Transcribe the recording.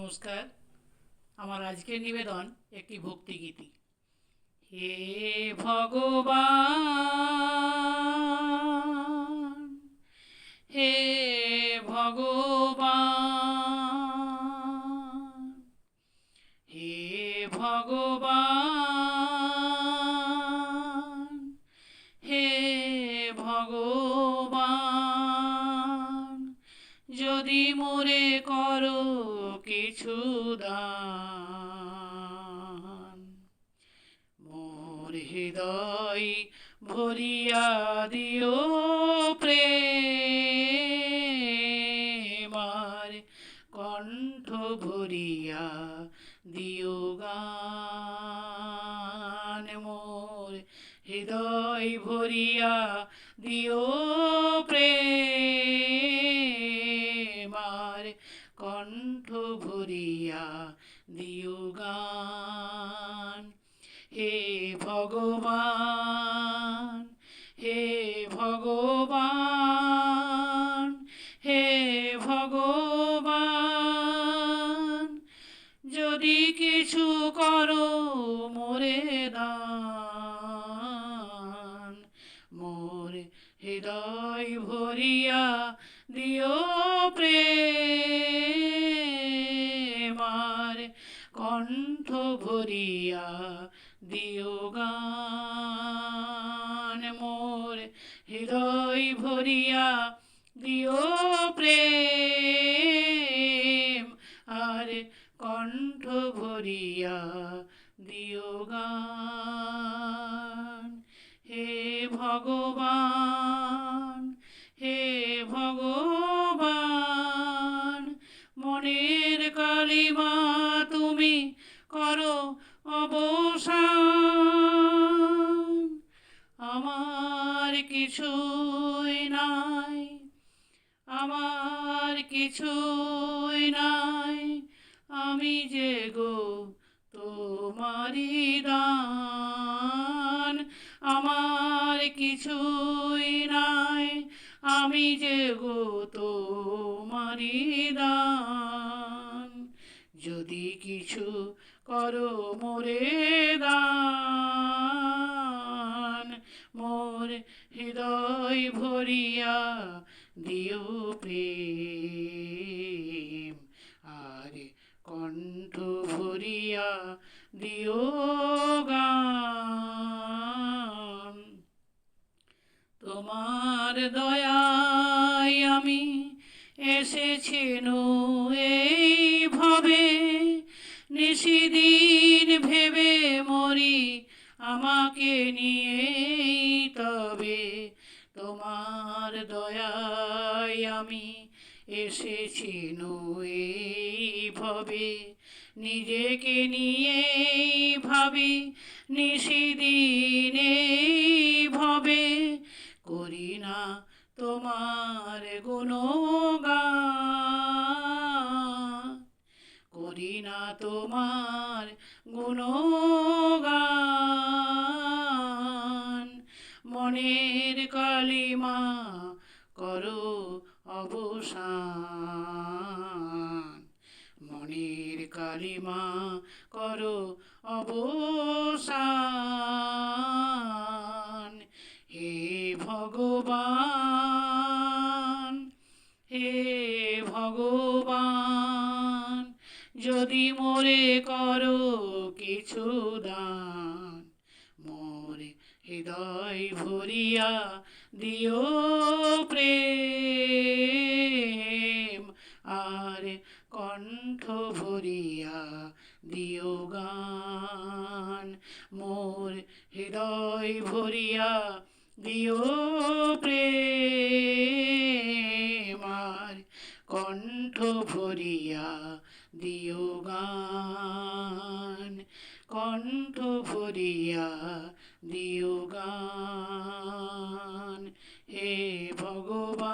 নমস্কার। আমার আজকের নিবেদন একটি ভক্তিগীতি। হে ভগবান, হে ভগবান, হে ভগবান, হে ভগবান, যদি মোরে করো কিছু দান, মোর হৃদয় ভরিয়া দিও প্রেম, আর কণ্ঠ ভরিয়া দিও গান। মোর হৃদয় ভরিয়া দিও প্রেম, আর কণ্ঠ ভরিয়া দিও গান। হে ভগবান, হে ভগবান, হে ভগবান, যদি কিছু করো মোরে দান, মোর হৃদয় ভরিয়া দিও প্রেম, আর কণ্ঠ ভরিয়া দিও গান। মোর হৃদয় ভরিয়া দিও প্রেম, আর কণ্ঠ ভরিয়া দিও গান। হে ভগবান, হে ভগবান, মনের কালিমা তুমি করো অবসান। আমার কিছুই নাই, আমার কিছুই নাই, আমি যে গো তোমারি দান। আমার কিছুই নাই, আমি যে গো তোমারি দান। যদি কিছু করো মোরে দান, মোর হৃদয় ভরিয়া দিও প্রেম, আর কণ্ঠ ভরিয়া দিও গান। তোমার দয়ায় আমি এসেছি এই ভবে, নিশিদিন ভেবে মরি আমাকে নিয়ে তবে। তোমার দয়ায় আমি এসেছি এই ভবে, নিজেকে নিয়ে ভাবি নিশিদিন ভবে। করি না তোমার গুণগান, করি না তোমার গুণগান। মনের কালিমা করো অবসান, মনের কালিমা করো অবসান। হে ভগবান, হে ভগবান, যদি মোরে করো কিছু দান, মোর হৃদয় ভরিয়া দিও প্রেম, আর কণ্ঠ ভরিয়া দিও গান। মোর হৃদয় ভরিয়া দিও প্রেম, আর কণ্ঠ ভরিয়া দিও গান। কণ্ঠ ভরিয়া দিও গান। হে ভগবান।